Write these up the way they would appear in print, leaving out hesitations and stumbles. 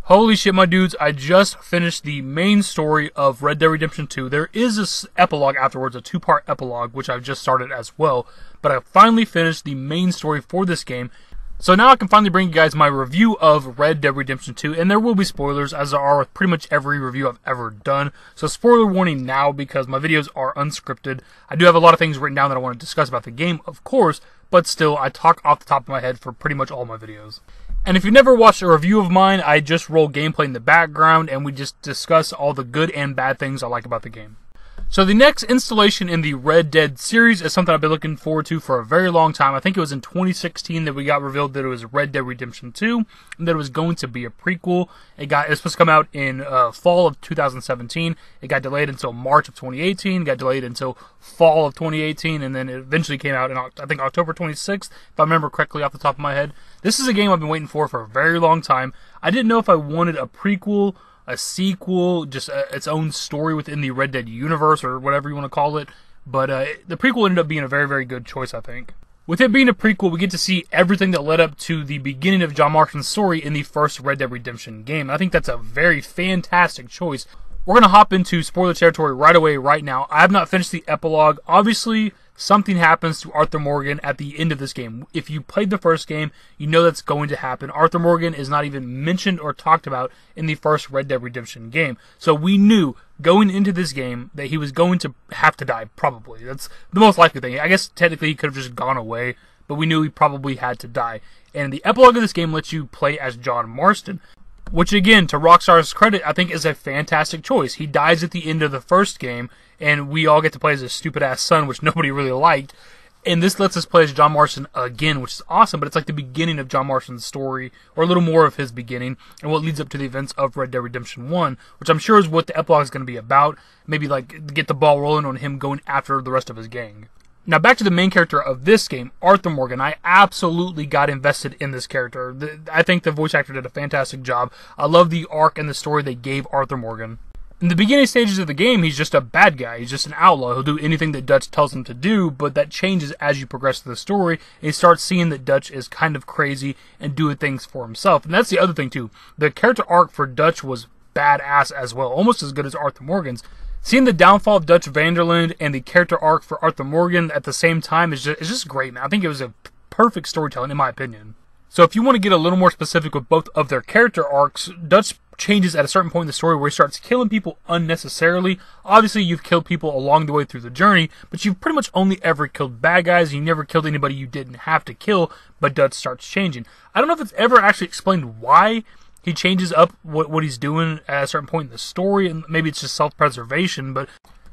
Holy shit, my dudes, I just finished the main story of Red Dead Redemption 2. There is this epilogue afterwards, a 2-part epilogue, which I've just started as well. But I finally finished the main story for this game. So now I can finally bring you guys my review of Red Dead Redemption 2. And there will be spoilers, as there are with pretty much every review I've ever done. So spoiler warning now, because my videos are unscripted. I do have a lot of things written down that I want to discuss about the game, of course. But still, I talk off the top of my head for pretty much all my videos. And if you've never watched a review of mine, I just roll gameplay in the background and we just discuss all the good and bad things I like about the game. So the next installation in the Red Dead series is something I've been looking forward to for a very long time. I think it was in 2016 that we got revealed that it was Red Dead Redemption 2, and that it was going to be a prequel. It was supposed to come out in fall of 2017. It got delayed until March of 2018, got delayed until fall of 2018, and then it eventually came out in, I think, October 26th, if I remember correctly off the top of my head. This is a game I've been waiting for a very long time. I didn't know if I wanted a prequel, a sequel, just its own story within the Red Dead universe, or whatever you want to call it. But the prequel ended up being a very, very good choice, I think. With it being a prequel, we get to see everything that led up to the beginning of John Marston's story in the first Red Dead Redemption game. I think that's a very fantastic choice. We're going to hop into spoiler territory right away, right now. I have not finished the epilogue. Obviously, something happens to Arthur Morgan at the end of this game. If you played the first game, you know that's going to happen. Arthur Morgan is not even mentioned or talked about in the first Red Dead Redemption game. So we knew going into this game that he was going to have to die, probably. That's the most likely thing. I guess technically he could have just gone away, but we knew he probably had to die. And the epilogue of this game lets you play as John Marston, which, again, to Rockstar's credit, I think is a fantastic choice. He dies at the end of the first game, and we all get to play as his stupid-ass son, which nobody really liked. And this lets us play as John Marston again, which is awesome, but it's like the beginning of John Marston's story, or a little more of his beginning, and what leads up to the events of Red Dead Redemption 1, which I'm sure is what the epilogue is going to be about. Maybe, like, get the ball rolling on him going after the rest of his gang. Now, back to the main character of this game, Arthur Morgan. I absolutely got invested in this character. I think the voice actor did a fantastic job. I love the arc and the story they gave Arthur Morgan. In the beginning stages of the game, he's just a bad guy. He's just an outlaw. He'll do anything that Dutch tells him to do, but that changes as you progress through the story, and you start seeing that Dutch is kind of crazy and doing things for himself. And that's the other thing, too. The character arc for Dutch was badass as well, almost as good as Arthur Morgan's. Seeing the downfall of Dutch Vanderland and the character arc for Arthur Morgan at the same time is just great, man. I think it was a perfect storytelling, in my opinion. So if you want to get a little more specific with both of their character arcs, Dutch changes at a certain point in the story where he starts killing people unnecessarily. Obviously, you've killed people along the way through the journey, but you've pretty much only ever killed bad guys. You never killed anybody you didn't have to kill, but Dutch starts changing. I don't know if it's ever actually explained why he changes up what he's doing at a certain point in the story, and maybe it's just self-preservation, but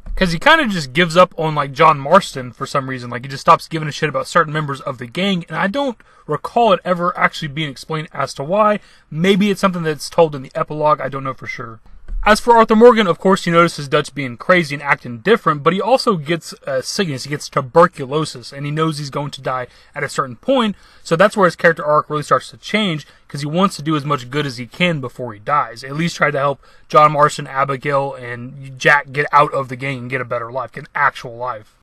because he kind of just gives up on, like, John Marston for some reason. Like, he just stops giving a shit about certain members of the gang, and I don't recall it ever actually being explained as to why. Maybe it's something that's told in the epilogue. I don't know for sure. As for Arthur Morgan, of course, he notices Dutch being crazy and acting different, but he also gets sickness. He gets tuberculosis, and he knows he's going to die at a certain point, so that's where his character arc really starts to change, because he wants to do as much good as he can before he dies. At least try to help John Marston, Abigail, and Jack get out of the gang and get a better life, get an actual life.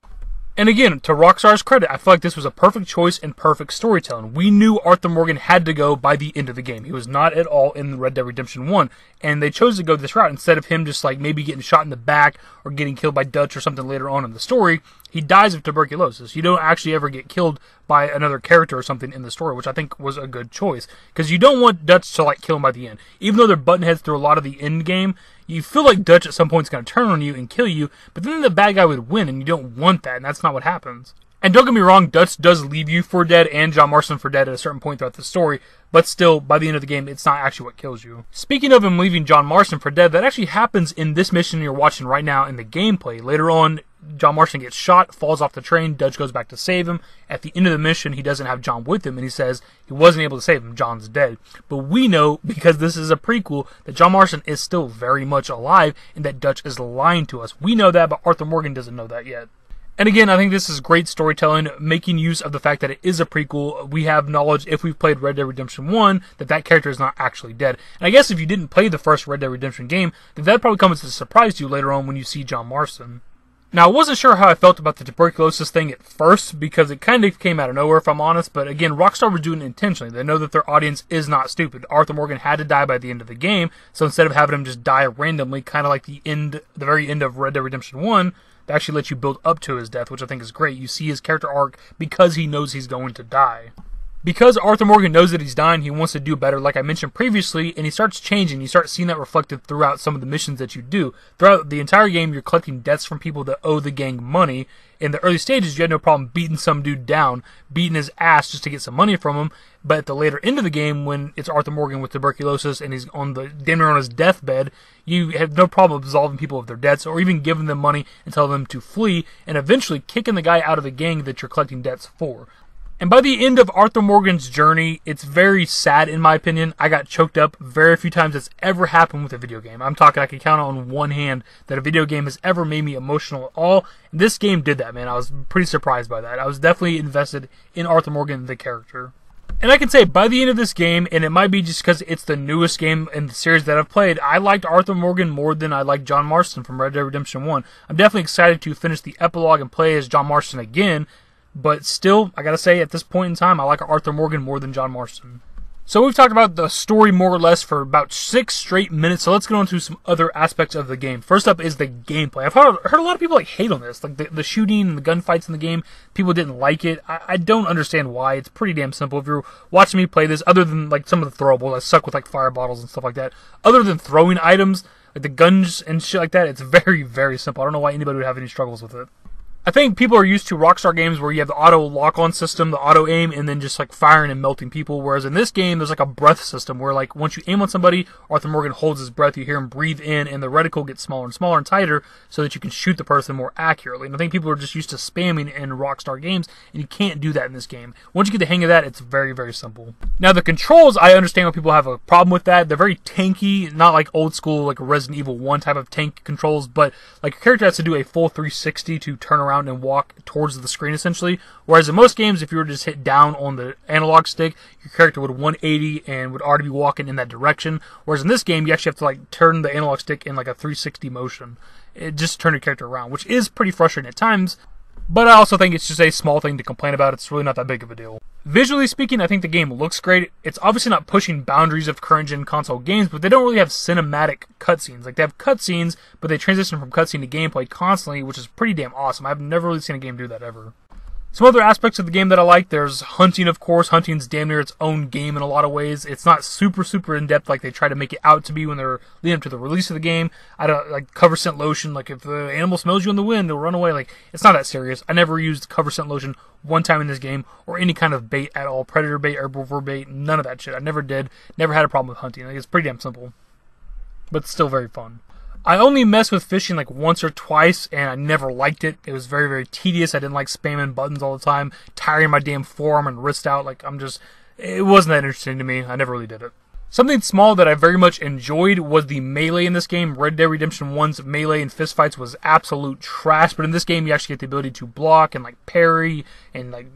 And again, to Rockstar's credit, I feel like this was a perfect choice and perfect storytelling. We knew Arthur Morgan had to go by the end of the game. He was not at all in Red Dead Redemption 1. And they chose to go this route. Instead of him just like maybe getting shot in the back or getting killed by Dutch or something later on in the story, he dies of tuberculosis. You don't actually ever get killed by another character or something in the story, which I think was a good choice. Because you don't want Dutch to like kill him by the end. Even though they're button heads through a lot of the end game, you feel like Dutch at some point is going to turn on you and kill you, but then the bad guy would win, and you don't want that, and that's not what happens. And don't get me wrong, Dutch does leave you for dead and John Marston for dead at a certain point throughout the story, but still, by the end of the game, it's not actually what kills you. Speaking of him leaving John Marston for dead, that actually happens in this mission you're watching right now in the gameplay. Later on, John Marston gets shot, falls off the train, Dutch goes back to save him. At the end of the mission, he doesn't have John with him, and he says he wasn't able to save him, John's dead. But we know, because this is a prequel, that John Marston is still very much alive, and that Dutch is lying to us. We know that, but Arthur Morgan doesn't know that yet. And again, I think this is great storytelling, making use of the fact that it is a prequel. We have knowledge, if we've played Red Dead Redemption 1, that character is not actually dead. And I guess if you didn't play the first Red Dead Redemption game, then that'd probably come as a surprise to you later on when you see John Marston. Now, I wasn't sure how I felt about the tuberculosis thing at first, because it kind of came out of nowhere, if I'm honest, but again, Rockstar was doing it intentionally. They know that their audience is not stupid. Arthur Morgan had to die by the end of the game, so instead of having him just die randomly, kind of like the very end of Red Dead Redemption 1, they actually let you build up to his death, which I think is great. You see his character arc because he knows he's going to die. Because Arthur Morgan knows that he's dying, he wants to do better, like I mentioned previously, and he starts changing. You start seeing that reflected throughout some of the missions that you do. Throughout the entire game, you're collecting debts from people that owe the gang money. In the early stages, you had no problem beating some dude down, beating his ass just to get some money from him. But at the later end of the game, when it's Arthur Morgan with tuberculosis and he's damn near on his deathbed, you have no problem absolving people of their debts or even giving them money and telling them to flee and eventually kicking the guy out of the gang that you're collecting debts for. And by the end of Arthur Morgan's journey, it's very sad in my opinion. I got choked up very few times that's ever happened with a video game. I'm talking I can count on one hand that a video game has ever made me emotional at all. And this game did that, man. I was pretty surprised by that. I was definitely invested in Arthur Morgan, the character. And I can say, by the end of this game, and it might be just because it's the newest game in the series that I've played, I liked Arthur Morgan more than I liked John Marston from Red Dead Redemption 1. I'm definitely excited to finish the epilogue and play as John Marston again. But still, I gotta say, at this point in time, I like Arthur Morgan more than John Marston. So we've talked about the story more or less for about 6 straight minutes, so let's get on to some other aspects of the game. First up is the gameplay. I've heard a lot of people hate on this, like the shooting and the gunfights in the game. People didn't like it. I don't understand why. It's pretty damn simple. If you're watching me play this, other than like some of the throwables, I suck with like fire bottles and stuff like that. Other than throwing items, like the guns and shit like that, it's very, very simple. I don't know why anybody would have any struggles with it. I think people are used to Rockstar games where you have the auto lock-on system, the auto aim, and then just like firing and melting people. Whereas in this game, there's like a breath system where like once you aim on somebody, Arthur Morgan holds his breath, you hear him breathe in, and the reticle gets smaller and smaller and tighter so that you can shoot the person more accurately. And I think people are just used to spamming in Rockstar games, and you can't do that in this game. Once you get the hang of that, it's very, very simple. Now the controls, I understand why people have a problem with that. They're very tanky, not like old school like Resident Evil 1 type of tank controls, but like your character has to do a full 360 to turn around and walk towards the screen essentially, whereas in most games if you were to just hit down on the analog stick, your character would 180 and would already be walking in that direction, whereas in this game you actually have to like turn the analog stick in like a 360 motion. It just turn your character around, which is pretty frustrating at times, but I also think it's just a small thing to complain about. It's really not that big of a deal. Visually speaking, I think the game looks great. It's obviously not pushing boundaries of current-gen console games, but they don't really have cinematic cutscenes. Like, they have cutscenes, but they transition from cutscene to gameplay constantly, which is pretty damn awesome. I've never really seen a game do that ever. Some other aspects of the game that I like, there's hunting, of course. Hunting's damn near its own game in a lot of ways. It's not super, super in-depth like they try to make it out to be when they're leading up to the release of the game. I don't like cover scent lotion. Like, if the animal smells you in the wind, it'll run away. Like, it's not that serious. I never used cover scent lotion one time in this game, or any kind of bait at all. Predator bait, herbivore bait, none of that shit. I never did. Never had a problem with hunting. Like, it's pretty damn simple. But still very fun. I only messed with fishing like once or twice, and I never liked it. It was very, very tedious. I didn't like spamming buttons all the time, tiring my damn forearm and wrist out. Like, it wasn't that interesting to me. I never really did it. Something small that I very much enjoyed was the melee in this game. Red Dead Redemption 1's melee and fistfights was absolute trash, but in this game you actually get the ability to block and like parry and like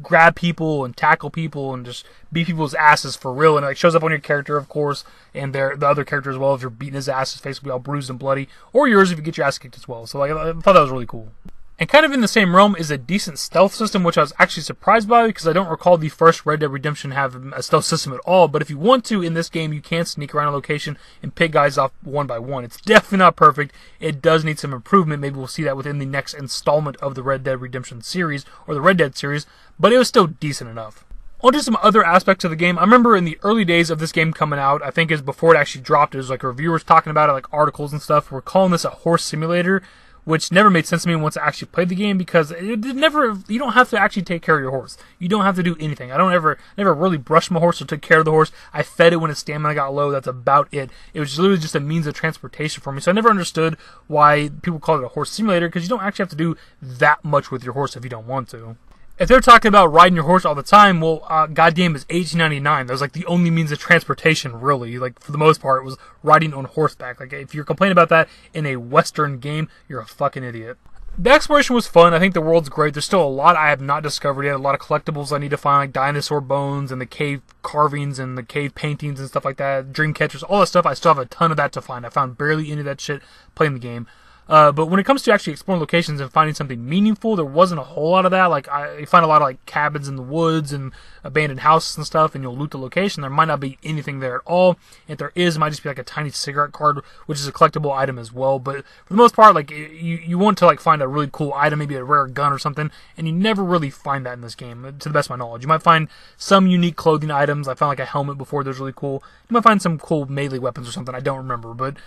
grab people and tackle people and just beat people's asses for real. And it like shows up on your character, of course, and the other character as well. If you're beating his ass, his face will be all bruised and bloody, or yours if you get your ass kicked as well. So like, I thought that was really cool. And kind of in the same realm is a decent stealth system, which I was actually surprised by because I don't recall the first Red Dead Redemption have a stealth system at all. But if you want to, in this game, you can sneak around a location and pick guys off one by one. It's definitely not perfect. It does need some improvement. Maybe we'll see that within the next installment of the Red Dead Redemption series, or the Red Dead series, but it was still decent enough. On to some other aspects of the game. I remember in the early days of this game coming out, I think it was before it actually dropped, it was like reviewers talking about it, like articles and stuff, were calling this a horse simulator, which never made sense to me once I actually played the game, because you don't have to actually take care of your horse. You don't have to do anything. I never really brushed my horse or took care of the horse. I fed it when its stamina got low. That's about it. It was literally just a means of transportation for me. So I never understood why people call it a horse simulator, because you don't actually have to do that much with your horse if you don't want to. If they're talking about riding your horse all the time, well, goddamn, it's 1899. That was like the only means of transportation, really. Like, for the most part, it was riding on horseback. Like, if you're complaining about that in a Western game, you're a fucking idiot. The exploration was fun. I think the world's great. There's still a lot I have not discovered yet. A lot of collectibles I need to find, like dinosaur bones and the cave carvings and the cave paintings and stuff like that. Dream catchers, all that stuff. I still have a ton of that to find. I found barely any of that shit playing the game. But when it comes to actually exploring locations and finding something meaningful, there wasn't a whole lot of that. Like, you find a lot of like cabins in the woods and abandoned houses and stuff, and you'll loot the location. There might not be anything there at all. If there is, it might just be like a tiny cigarette card, which is a collectible item as well. But for the most part, like, you want to like find a really cool item, maybe a rare gun or something, and you never really find that in this game, to the best of my knowledge. You might find some unique clothing items. I found like a helmet before that was really cool. You might find some cool melee weapons or something. I don't remember, but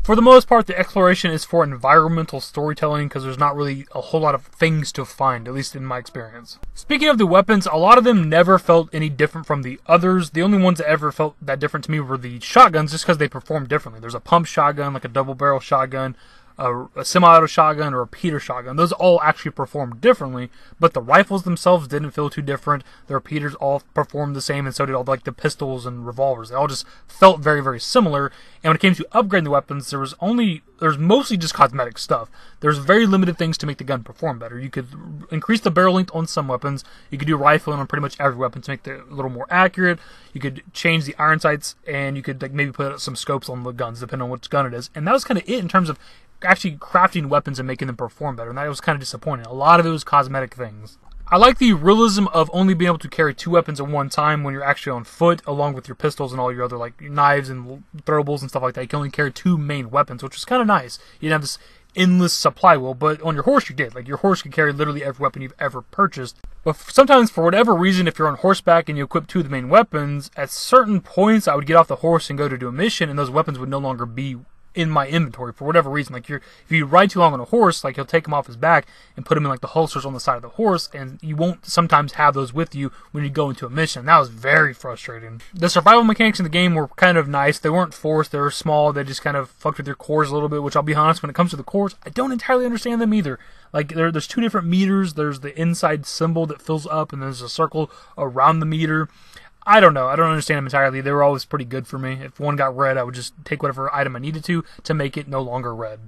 for the most part, the exploration is for environmental storytelling because there's not really a whole lot of things to find, at least in my experience. Speaking of the weapons, a lot of them never felt any different from the others. The only ones that ever felt that different to me were the shotguns, just because they perform differently. There's a pump shotgun, like a double barrel shotgun, a semi-auto shotgun, or a repeater shotgun. Those all actually perform differently, but the rifles themselves didn't feel too different. The repeaters all performed the same, and so did all like the pistols and revolvers. They all just felt very, very similar. And when it came to upgrading the weapons, there's mostly just cosmetic stuff. There's very limited things to make the gun perform better. You could increase the barrel length on some weapons. You could do rifling on pretty much every weapon to make it a little more accurate. You could change the iron sights, and you could like maybe put some scopes on the guns, depending on which gun it is. And that was kind of it in terms of actually crafting weapons and making them perform better, and that was kind of disappointing. A lot of it was cosmetic things. I like the realism of only being able to carry 2 weapons at one time when you're actually on foot, along with your pistols and all your other like knives and throwables and stuff like that. You can only carry 2 main weapons, which is kind of nice. You didn't have this endless supply wheel, but on your horse you did. Like, your horse could carry literally every weapon you've ever purchased. But sometimes, for whatever reason, if you're on horseback and you equip 2 of the main weapons, at certain points I would get off the horse and go to do a mission, and those weapons would no longer be in my inventory for whatever reason. Like, if you ride too long on a horse, like, he'll take him off his back and put him in like the holsters on the side of the horse, and you won't sometimes have those with you when you go into a mission. That was very frustrating. The survival mechanics in the game were kind of nice. They weren't forced. They were small. They just kind of fucked with your cores a little bit, which I'll be honest, when it comes to the cores, I don't entirely understand them either. Like, there's 2 different meters. There's the inside symbol that fills up, and there's a circle around the meter. I don't know. I don't understand them entirely. They were always pretty good for me. If one got red, I would just take whatever item I needed to make it no longer red.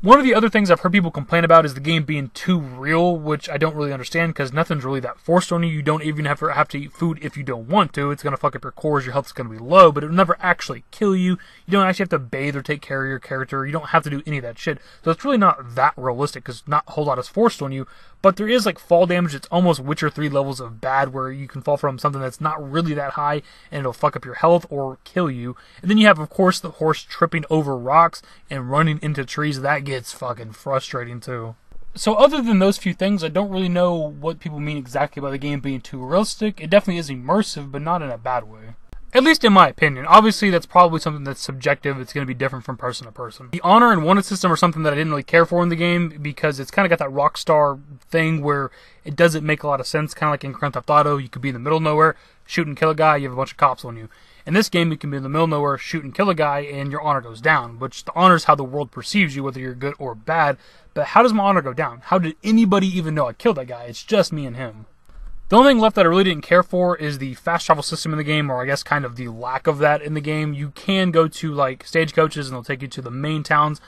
One of the other things I've heard people complain about is the game being too real, which I don't really understand because nothing's really that forced on you. You don't even have to eat food if you don't want to. It's going to fuck up your cores, your health's going to be low, but it'll never actually kill you. You don't actually have to bathe or take care of your character. You don't have to do any of that shit. So it's really not that realistic because not a whole lot is forced on you. But there is like fall damage. It's almost Witcher 3 levels of bad, where you can fall from something that's not really that high and it'll fuck up your health or kill you. And then you have, of course, the horse tripping over rocks and running into trees. That gets fucking frustrating too. So other than those few things, I don't really know what people mean exactly by the game being too realistic. It definitely is immersive, but not in a bad way. At least in my opinion. Obviously, that's probably something that's subjective. It's going to be different from person to person. The honor and wanted system are something that I didn't really care for in the game because it's kind of got that Rockstar thing where it doesn't make a lot of sense. Kind of like in Grand Theft Auto, you could be in the middle of nowhere, shoot and kill a guy, you have a bunch of cops on you. In this game, you can be in the middle of nowhere, shoot and kill a guy, and your honor goes down, which the honor is how the world perceives you, whether you're good or bad. But how does my honor go down? How did anybody even know I killed that guy? It's just me and him. The only thing left that I really didn't care for is the fast travel system in the game, or I guess kind of the lack of that in the game. You can go to like stagecoaches and they'll take you to the main towns.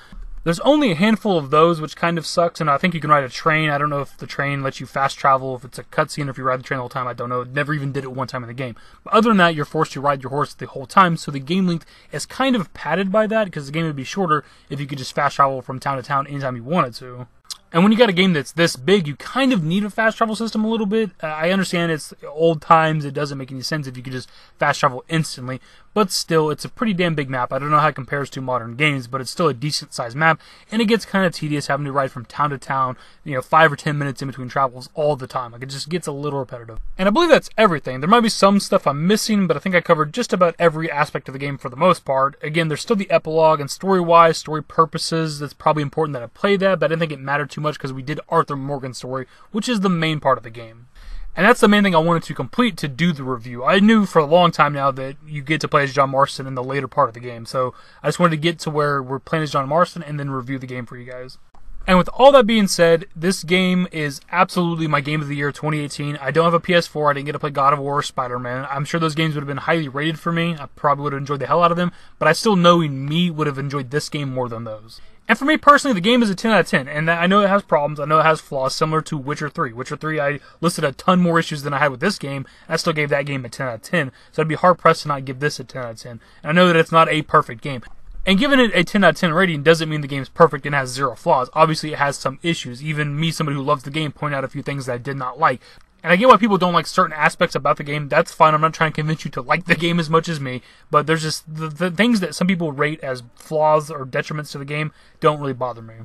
There's only a handful of those, which kind of sucks, and I think you can ride a train. I don't know if the train lets you fast travel, if it's a cutscene, or if you ride the train the whole time. I don't know. Never even did it one time in the game. But other than that, you're forced to ride your horse the whole time, so the game length is kind of padded by that, because the game would be shorter if you could just fast travel from town to town anytime you wanted to. And when you got a game that's this big, you kind of need a fast travel system a little bit. I understand it's old times. It doesn't make any sense if you could just fast travel instantly. But still, it's a pretty damn big map. I don't know how it compares to modern games, but it's still a decent-sized map. And it gets kind of tedious having to ride from town to town, 5 or 10 minutes in between travels all the time. Like, it just gets a little repetitive. And I believe that's everything. There might be some stuff I'm missing, but I think I covered just about every aspect of the game for the most part. Again, there's still the epilogue, and story-wise, story purposes, it's probably important that I play that, but I didn't think it mattered too much because we did Arthur Morgan's story, which is the main part of the game. And that's the main thing I wanted to complete to do the review. I knew for a long time now that you get to play as John Marston in the later part of the game, so I just wanted to get to where we're playing as John Marston and then review the game for you guys. And with all that being said, this game is absolutely my game of the year 2018. I don't have a PS4. I didn't get to play God of War or Spider-Man. I'm sure those games would have been highly rated for me. I probably would have enjoyed the hell out of them, but I still, knowing me, would have enjoyed this game more than those. And for me personally, the game is a 10 out of 10, and I know it has problems, I know it has flaws, similar to Witcher 3. Witcher 3, I listed a ton more issues than I had with this game, and I still gave that game a 10 out of 10, so I'd be hard-pressed to not give this a 10 out of 10. And I know that it's not a perfect game. And giving it a 10 out of 10 rating doesn't mean the game's perfect and has zero flaws. Obviously, it has some issues. Even me, somebody who loves the game, point out a few things that I did not like. And I get why people don't like certain aspects about the game. That's fine. I'm not trying to convince you to like the game as much as me. But there's just the things that some people rate as flaws or detriments to the game don't really bother me.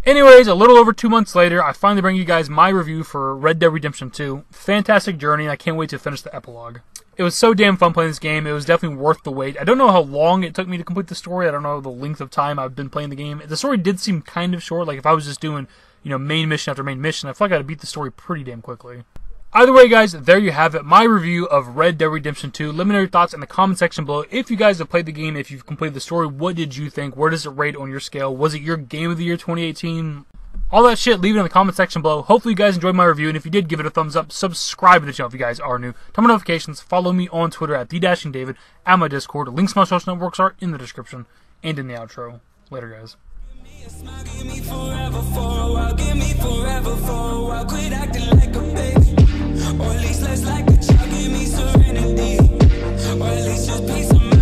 Anyways, a little over 2 months later, I finally bring you guys my review for Red Dead Redemption 2. Fantastic journey, and I can't wait to finish the epilogue. It was so damn fun playing this game. It was definitely worth the wait. I don't know how long it took me to complete the story. I don't know the length of time I've been playing the game. The story did seem kind of short. Like, if I was just doing, main mission after main mission, I feel like I'd beat the story pretty damn quickly. Either way, guys, there you have it. My review of Red Dead Redemption 2. Let me know your thoughts in the comment section below. If you guys have played the game, if you've completed the story, what did you think? Where does it rate on your scale? Was it your Game of the Year 2018? All that shit, leave it in the comment section below. Hopefully you guys enjoyed my review, and if you did, give it a thumbs up. Subscribe to the channel if you guys are new. Turn on notifications. Follow me on Twitter at TheDashingDavid, at my Discord. Links to my social networks are in the description and in the outro. Later, guys. Give me forever for a while, give me forever for a while. Quit acting like a baby, or at least less like a child. Give me serenity, or at least just peace of mind.